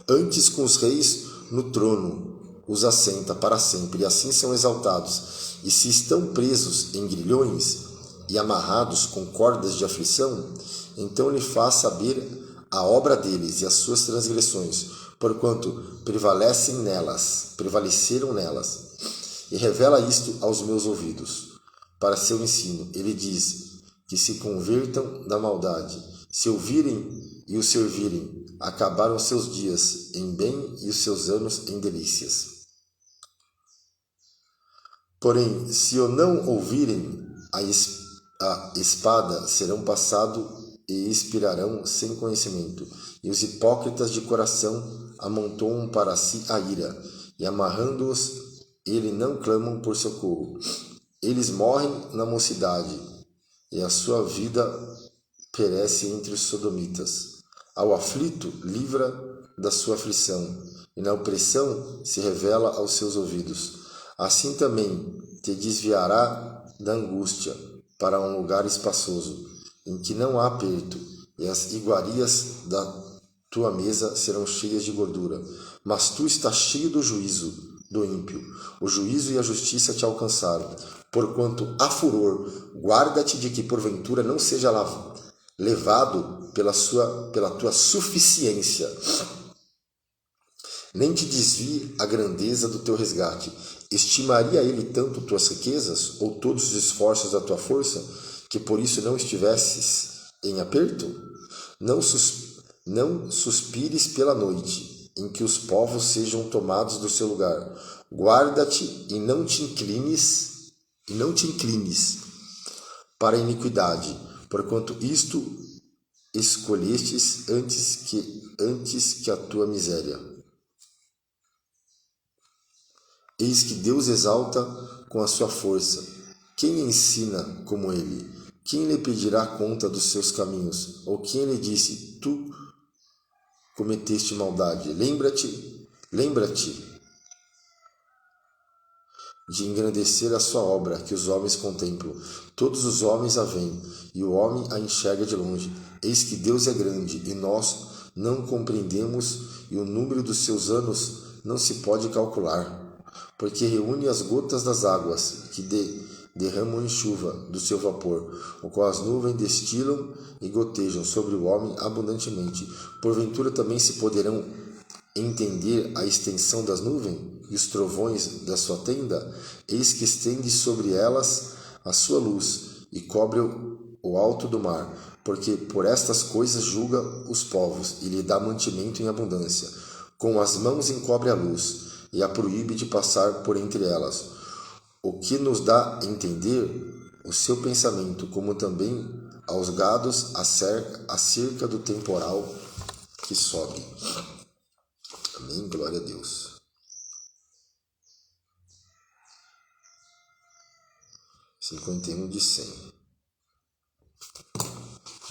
Antes com os reis no trono os assenta para sempre, e assim são exaltados. E se estão presos em grilhões e amarrados com cordas de aflição, então lhe faz saber a obra deles e as suas transgressões, porquanto prevaleceram nelas. E revela isto aos meus ouvidos, para seu ensino. Ele diz que se convertam da maldade. Se ouvirem e o servirem, acabaram seus dias em bem e os seus anos em delícias. Porém, se o não ouvirem, a espada serão passado e expirarão sem conhecimento. E os hipócritas de coração amontoam para si a ira, e amarrando-os, eles não clamam por socorro. Eles morrem na mocidade, e a sua vida perece entre os sodomitas. Ao aflito, livra da sua aflição, e na opressão se revela aos seus ouvidos. Assim também te desviará da angústia para um lugar espaçoso, em que não há aperto, e as iguarias da tua mesa serão cheias de gordura. Mas tu estás cheio do juízo do ímpio. O juízo e a justiça te alcançaram. Porquanto há furor, guarda-te de que porventura não seja levado pela tua suficiência, nem te desvie a grandeza do teu resgate. Estimaria ele tanto tuas riquezas, ou todos os esforços da tua força, que por isso não estivesses em aperto? Não suspires pela noite, em que os povos sejam tomados do seu lugar. Guarda-te e não te inclines para a iniquidade, porquanto isto escolhestes antes que a tua miséria. Eis que Deus exalta com a sua força. Quem ensina como ele? Quem lhe pedirá conta dos seus caminhos? Ou quem lhe disse, tu cometeste maldade? Lembra-te de engrandecer a sua obra, que os homens contemplam. Todos os homens a veem, e o homem a enxerga de longe. Eis que Deus é grande, e nós não compreendemos, e o número dos seus anos não se pode calcular. Porque reúne as gotas das águas, que derramam em chuva do seu vapor, o qual as nuvens destilam e gotejam sobre o homem abundantemente. Porventura também se poderão entender a extensão das nuvens e os trovões da sua tenda? Eis que estende sobre elas a sua luz e cobre o alto do mar, porque por estas coisas julga os povos e lhe dá mantimento em abundância. Com as mãos encobre a luz e a proíbe de passar por entre elas, o que nos dá a entender o seu pensamento, como também aos gados acerca do temporal que sobe. Amém? Glória a Deus. (51 de 100).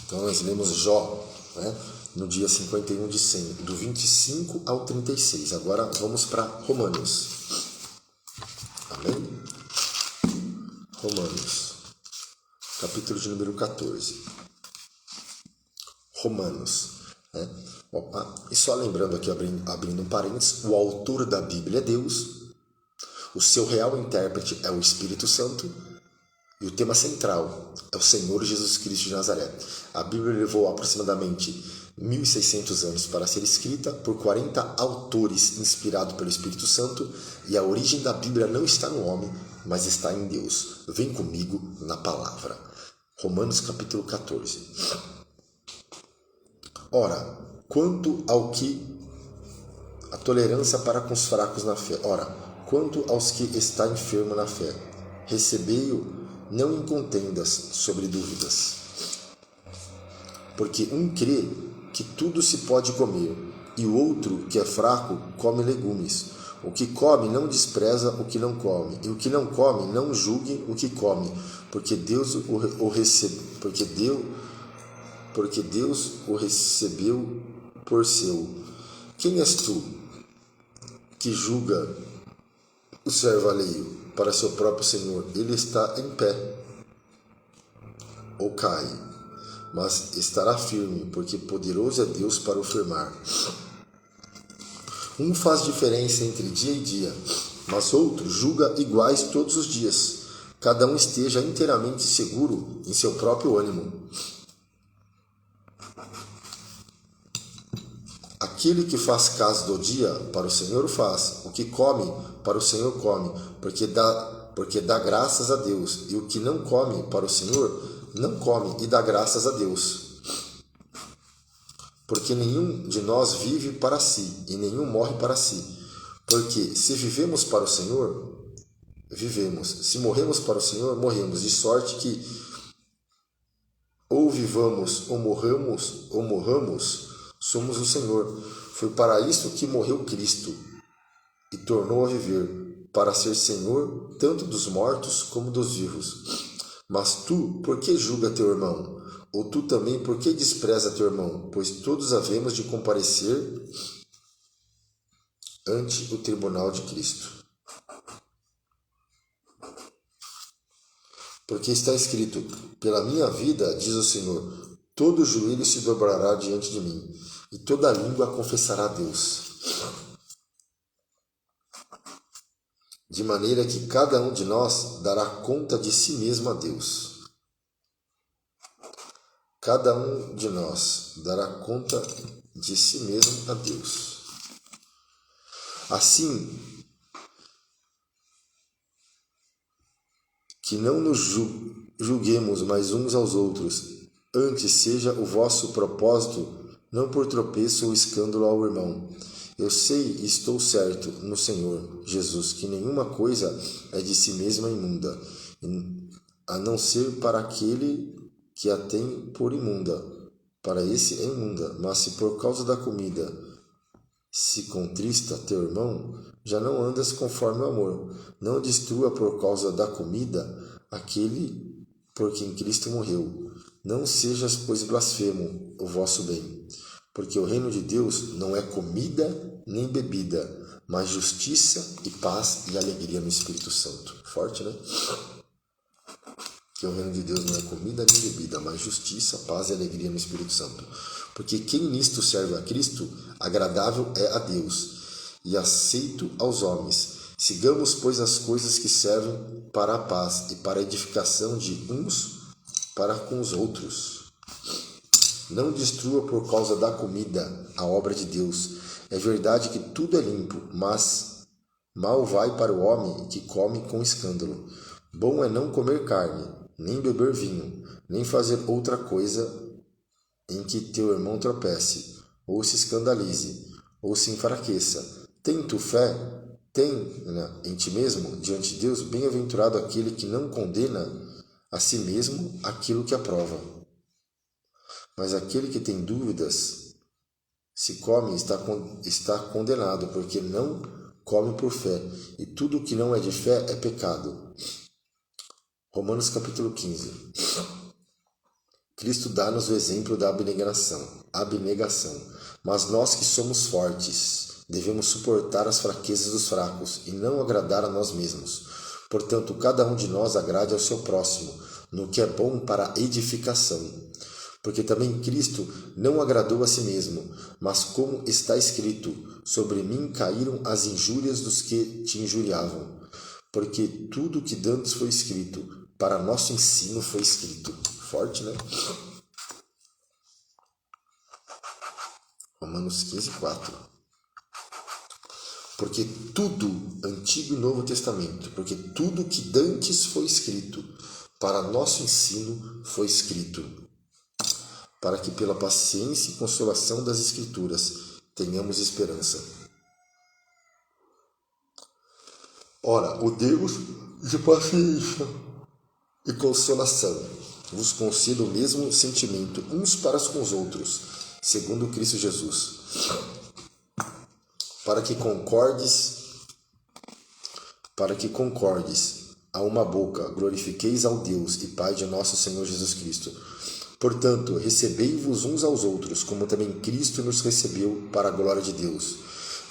Então nós lemos Jó, né? No dia 51 de 100, do 25 ao 36. Agora vamos para Romanos. Amém? Romanos, capítulo de número 14. Romanos, né? E só lembrando aqui, abrindo um parênteses, o autor da Bíblia é Deus, o seu real intérprete é o Espírito Santo, e o tema central é o Senhor Jesus Cristo de Nazaré. A Bíblia levou aproximadamente 1.600 anos para ser escrita por 40 autores inspirados pelo Espírito Santo, e a origem da Bíblia não está no homem, mas está em Deus. Vem comigo na palavra. Romanos capítulo 14. Ora, quanto ao que a tolerância para com os fracos na fé. Ora, quanto aos que está enfermo na fé, recebei-o não em contendas sobre dúvidas. Porque um crê que tudo se pode comer, e o outro, que é fraco, come legumes. O que come não despreza o que não come, e o que não come não julgue o que come, porque Deus o recebeu por seu. Quem és tu que julga o servo alheio para seu próprio Senhor? Ele está em pé ou cai, mas estará firme, porque poderoso é Deus para o firmar. Um faz diferença entre dia e dia, mas outro julga iguais todos os dias. Cada um esteja inteiramente seguro em seu próprio ânimo. Aquele que faz caso do dia, para o Senhor faz. O que come, para o Senhor come, porque dá graças a Deus. E o que não come, para o Senhor, não come e dá graças a Deus. Porque nenhum de nós vive para si, e nenhum morre para si. Porque se vivemos para o Senhor, vivemos. Se morremos para o Senhor, morremos. De sorte que ou vivamos ou morramos, somos o Senhor. Foi para isso que morreu Cristo e tornou a viver, para ser Senhor tanto dos mortos como dos vivos. Mas tu, por que julga teu irmão? Ou tu também, por que despreza teu irmão? Pois todos havemos de comparecer ante o tribunal de Cristo. Porque está escrito, pela minha vida, diz o Senhor, todo joelho se dobrará diante de mim, e toda língua confessará a Deus. de maneira que cada um de nós dará conta de si mesmo a Deus. Cada um de nós dará conta de si mesmo a Deus. Assim, que não nos julguemos mais uns aos outros, antes seja o vosso propósito não por tropeço ou escândalo ao irmão. Eu sei e estou certo no Senhor Jesus que nenhuma coisa é de si mesma imunda, a não ser para aquele que a tem por imunda. Para esse é imunda, mas se por causa da comida se contrista teu irmão, já não andas conforme o amor. Não destrua por causa da comida aquele por quem Cristo morreu. Não sejas, pois, blasfemo o vosso bem, porque o reino de Deus não é comida nem bebida, mas justiça e paz e alegria no Espírito Santo. Forte, né? Que o reino de Deus não é comida nem bebida, mas justiça, paz e alegria no Espírito Santo. Porque quem nisto serve a Cristo, agradável é a Deus e aceito aos homens. Sigamos, pois, as coisas que servem para a paz e para a edificação de uns para com os outros. Não destrua por causa da comida a obra de Deus. É verdade que tudo é limpo, mas mal vai para o homem que come com escândalo. Bom é não comer carne, nem beber vinho, nem fazer outra coisa em que teu irmão tropece, ou se escandalize, ou se enfraqueça. Tem tu fé? Tem em ti mesmo, diante de Deus, bem-aventurado aquele que não condena a si mesmo aquilo que aprova. Mas aquele que tem dúvidas, se come, está condenado, porque não come por fé. E tudo o que não é de fé é pecado. Romanos capítulo 15. Cristo dá-nos o exemplo da abnegação. Mas nós que somos fortes, devemos suportar as fraquezas dos fracos e não agradar a nós mesmos. Portanto, cada um de nós agrade ao seu próximo, no que é bom para a edificação. Porque também Cristo não agradou a si mesmo, mas como está escrito, sobre mim caíram as injúrias dos que te injuriavam. Porque tudo o que dantes foi escrito, para nosso ensino foi escrito. Forte, né? Romanos 15, 4. Porque tudo, Antigo e Novo Testamento, porque tudo que dantes foi escrito, para nosso ensino foi escrito, para que pela paciência e consolação das Escrituras tenhamos esperança. Ora, o Deus de paciência e consolação vos conceda o mesmo sentimento uns para com os outros, segundo Cristo Jesus, para que concordes a uma boca, glorifiqueis ao Deus e Pai de nosso Senhor Jesus Cristo. Portanto, recebei-vos uns aos outros, como também Cristo nos recebeu para a glória de Deus.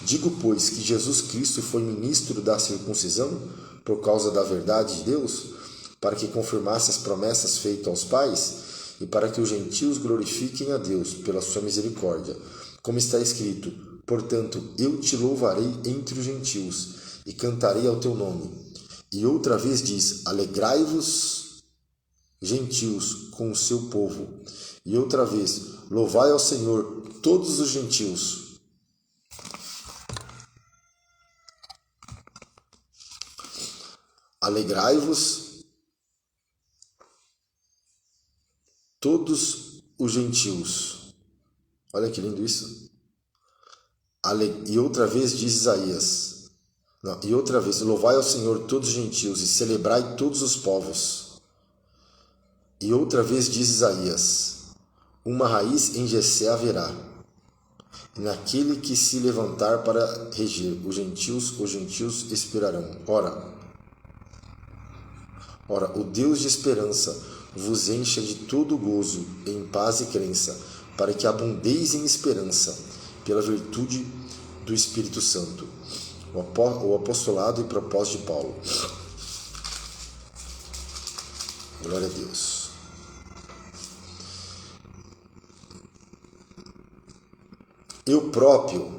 Digo, pois, que Jesus Cristo foi ministro da circuncisão por causa da verdade de Deus, para que confirmasse as promessas feitas aos pais e para que os gentios glorifiquem a Deus pela sua misericórdia. Como está escrito, portanto, eu te louvarei entre os gentios e cantarei ao teu nome. E outra vez diz, alegrai-vos, gentios, com o seu povo. E outra vez, louvai ao Senhor todos os gentios. Alegrai-vos todos os gentios. Olha que lindo isso. E outra vez diz Isaías. E outra vez, louvai ao Senhor todos os gentios e celebrai todos os povos. E outra vez diz Isaías, uma raiz em Jessé haverá, e naquele que se levantar para reger os gentios esperarão. Ora, o Deus de esperança vos encha de todo gozo, em paz e crença, para que abundeis em esperança, pela virtude do Espírito Santo. O apostolado e propósito de Paulo. Glória a Deus. Eu próprio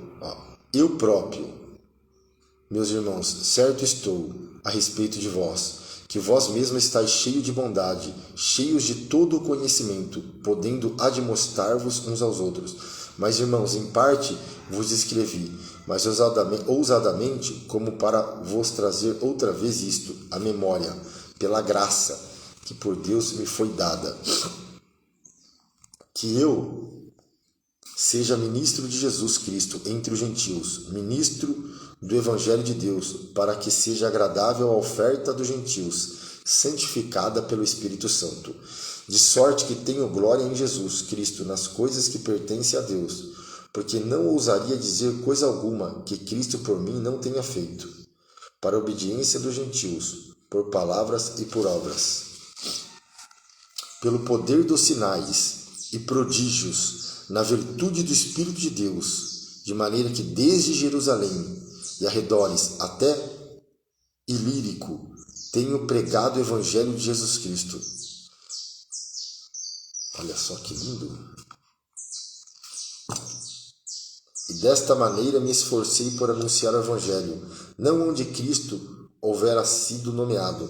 meus irmãos, certo estou a respeito de vós, que vós mesmos estáis cheios de bondade, cheios de todo o conhecimento, podendo admoestar-vos uns aos outros. Mas, irmãos, em parte vos escrevi, mas ousadamente, como para vos trazer outra vez isto, à memória, pela graça que por Deus me foi dada, que eu seja ministro de Jesus Cristo entre os gentios, ministro do Evangelho de Deus, para que seja agradável a oferta dos gentios, santificada pelo Espírito Santo, de sorte que tenho glória em Jesus Cristo nas coisas que pertencem a Deus, porque não ousaria dizer coisa alguma que Cristo por mim não tenha feito, para a obediência dos gentios, por palavras e por obras, pelo poder dos sinais e prodígios, na virtude do Espírito de Deus, de maneira que desde Jerusalém e arredores até Ilírico tenho pregado o Evangelho de Jesus Cristo. Olha só que lindo! E desta maneira me esforcei por anunciar o Evangelho, não onde Cristo houvera sido nomeado,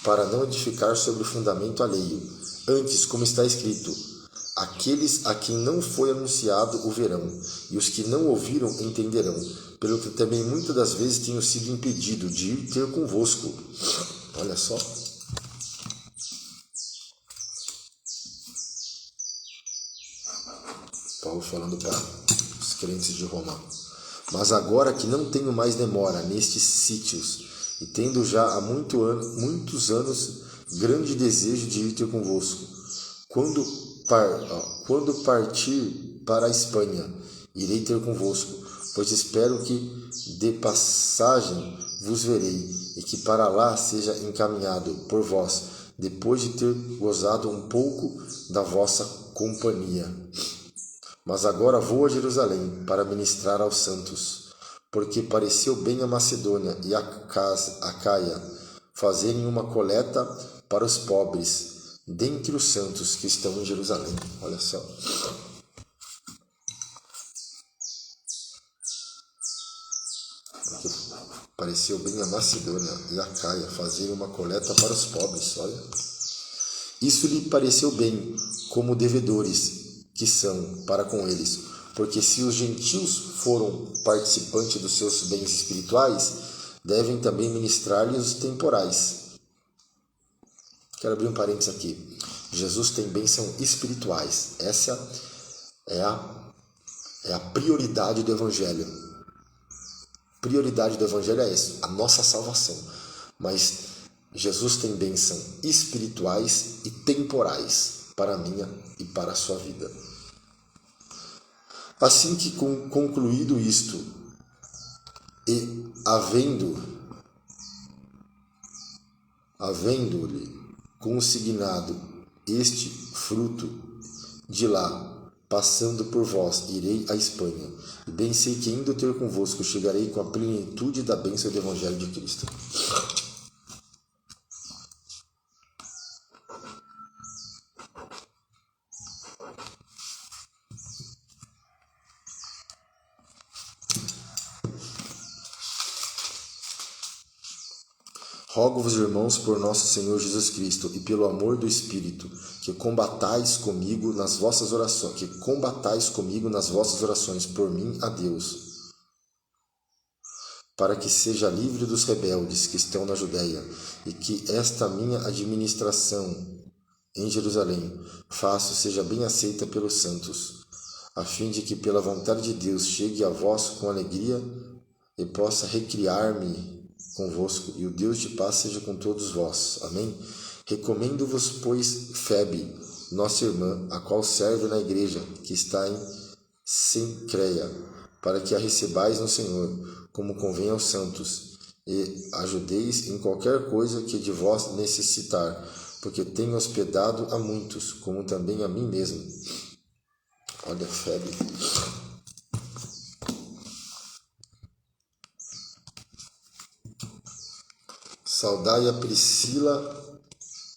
para não edificar sobre o fundamento alheio. Antes, como está escrito, aqueles a quem não foi anunciado o verão, e os que não ouviram entenderão, pelo que também muitas das vezes tenho sido impedido de ir ter convosco. Olha só. Paulo falando para os crentes de Roma. Mas agora que não tenho mais demora nestes sítios, e tendo já há muitos anos grande desejo de ir ter convosco, quando partir para a Espanha, irei ter convosco, pois espero que de passagem vos verei, e que para lá seja encaminhado por vós, depois de ter gozado um pouco da vossa companhia. Mas agora vou a Jerusalém para ministrar aos santos, porque pareceu bem a Macedônia e a Caia fazerem uma coleta para os pobres dentre os santos que estão em Jerusalém. Olha só. Porque pareceu bem a Macedônia e a Caia fazerem uma coleta para os pobres. Olha. Isso lhe pareceu bem, como devedores que são para com eles, porque se os gentios foram participantes dos seus bens espirituais, devem também ministrar-lhes os temporais. Quero abrir um parênteses aqui. Jesus tem bênçãos espirituais. Essa é a prioridade do Evangelho. Prioridade do Evangelho é isso, a nossa salvação. Mas Jesus tem bênçãos espirituais e temporais para a minha e para a sua vida. Assim que concluído isto, e havendo-lhe consignado este fruto, de lá, passando por vós, irei à Espanha, e bem sei que indo ter convosco, chegarei com a plenitude da bênção do Evangelho de Cristo. Rogo-vos, irmãos, por nosso Senhor Jesus Cristo e pelo amor do Espírito, que combatais comigo nas vossas orações por mim a Deus, para que seja livre dos rebeldes que estão na Judéia, e que esta minha administração em Jerusalém seja bem aceita pelos santos, a fim de que pela vontade de Deus chegue a vós com alegria e possa recriar-me convosco, e o Deus de paz seja com todos vós. Amém? Recomendo-vos, pois, Febe, nossa irmã, a qual serve na igreja que está em Cencreia, para que a recebais no Senhor, como convém aos santos, e ajudeis em qualquer coisa que de vós necessitar, porque tenho hospedado a muitos, como também a mim mesmo. Olha, Febe. Saudai a Priscila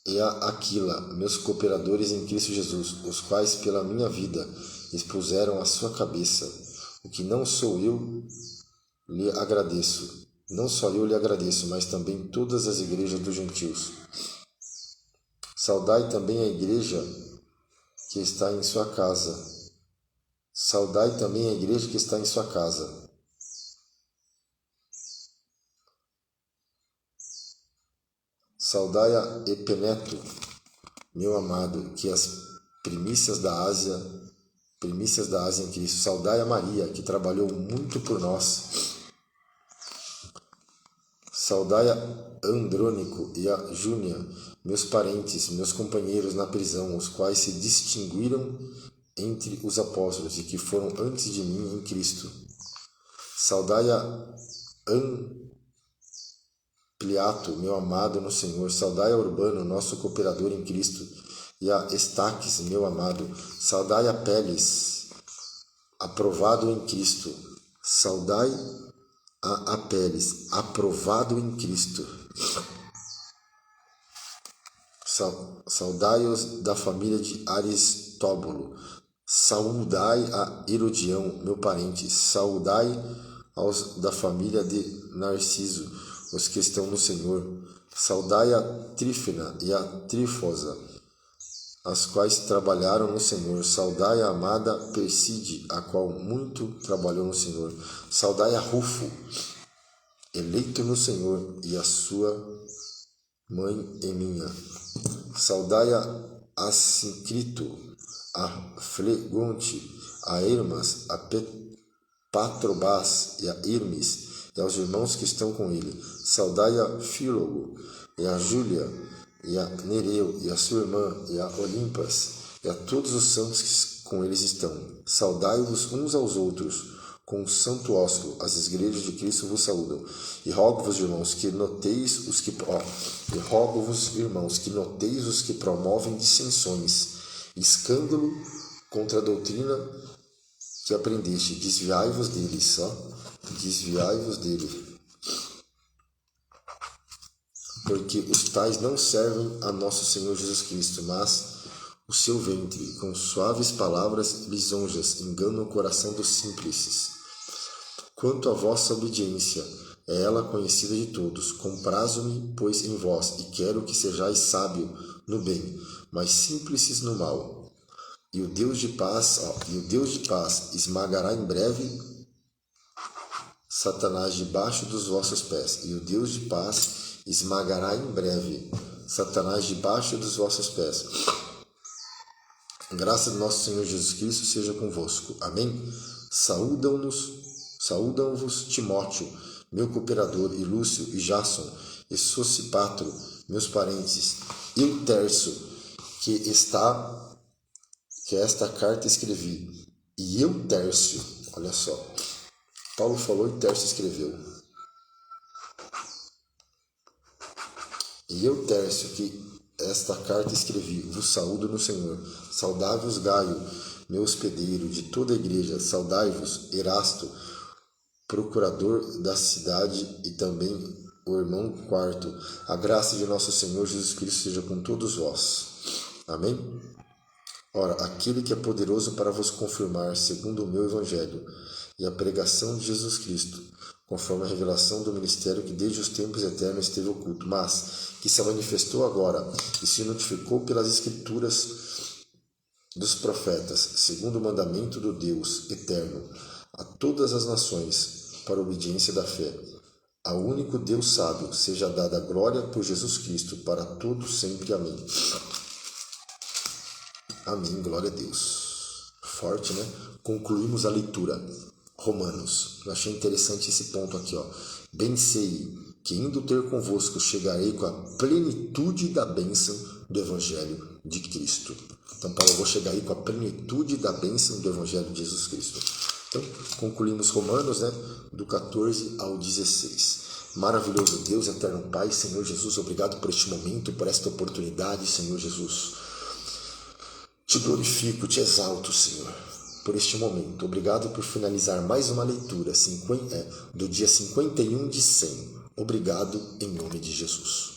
e a Aquila, meus cooperadores em Cristo Jesus, os quais pela minha vida expuseram a sua cabeça, o que não sou eu lhe agradeço. Não só eu lhe agradeço, mas também todas as igrejas dos gentios. Saudai também a igreja que está em sua casa. Saudai também a igreja que está em sua casa. Saudai a Epeneto, meu amado, que as primícias da Ásia em Cristo. Saudai a Maria, que trabalhou muito por nós. Saudai a Andrônico e a Júnia, meus parentes, meus companheiros na prisão, os quais se distinguiram entre os apóstolos e que foram antes de mim em Cristo. Saudai a Ampliato, meu amado no Senhor. Saudai a Urbano, nosso cooperador em Cristo, e a Estaques, meu amado. Saudai a Peles, aprovado em Cristo. Saudai a Apeles, aprovado em Cristo. Saudai-os da família de Aristóbulo. Saudai a Herodião, meu parente. Saudai aos da família de Narciso, os que estão no Senhor. Saudai a Trífena e a Trífosa, as quais trabalharam no Senhor. Saudai a amada Perside, a qual muito trabalhou no Senhor. Saudai a Rufo, eleito no Senhor, e a sua mãe Eminha. Saudai a Assíncrito, a Flegonte, a Hermas, a Patrobas e a Hermes, e aos irmãos que estão com ele. Saudai a Fílogo, e a Júlia, e a Nereu, e a sua irmã, e a Olimpas, e a todos os santos que com eles estão. Saudai-vos uns aos outros, com um santo ósculo. As igrejas de Cristo vos saúdam. E rogo-vos, irmãos, que noteis os que promovem dissensões, escândalo contra a doutrina que aprendeste. Desviai-vos deles, desviai-vos dele. Porque os tais não servem a nosso Senhor Jesus Cristo, mas o seu ventre, com suaves palavras lisonjas, enganam o coração dos simples. Quanto à vossa obediência, é ela conhecida de todos. Comprazo-me, pois, em vós, e quero que sejais sábio no bem, mas simples no mal. E o Deus de paz, esmagará em breve Satanás debaixo dos vossos pés. E o Deus de paz esmagará em breve Satanás debaixo dos vossos pés. Graça do nosso Senhor Jesus Cristo seja convosco. Amém? Saúdam-vos Timóteo, meu cooperador, e Lúcio, e Jasson, e Sosipatro, meus parentes, e o Tércio, que esta carta escrevi. E eu, Tércio, olha só, Paulo falou e Tércio escreveu. E eu, Tércio, que esta carta escrevi, vos saúdo no Senhor. Saudai-vos Gaio, meu hospedeiro, de toda a igreja. Saudai-vos Erasto, procurador da cidade, e também o irmão Quarto. A graça de nosso Senhor Jesus Cristo seja com todos vós. Amém? Ora, aquele que é poderoso para vos confirmar, segundo o meu evangelho, e a pregação de Jesus Cristo, conforme a revelação do ministério que desde os tempos eternos esteve oculto, mas que se manifestou agora e se notificou pelas escrituras dos profetas, segundo o mandamento do Deus eterno, a todas as nações, para a obediência da fé. Ao único Deus sábio seja dada a glória por Jesus Cristo, para todos sempre. Amém. Amém, glória a Deus. Forte, né? Concluímos a leitura. Romanos. Eu achei interessante esse ponto aqui, ó. Bem sei que indo ter convosco chegarei com a plenitude da bênção do Evangelho de Cristo. Então, Paulo, eu vou chegar aí com a plenitude da bênção do Evangelho de Jesus Cristo. Então, concluímos Romanos, né? Do 14 ao 16. Maravilhoso Deus, eterno Pai, Senhor Jesus, obrigado por este momento, por esta oportunidade, Senhor Jesus. Te glorifico, te exalto, Senhor, por este momento. Obrigado por finalizar mais uma leitura do dia 51 de 100. Obrigado em nome de Jesus.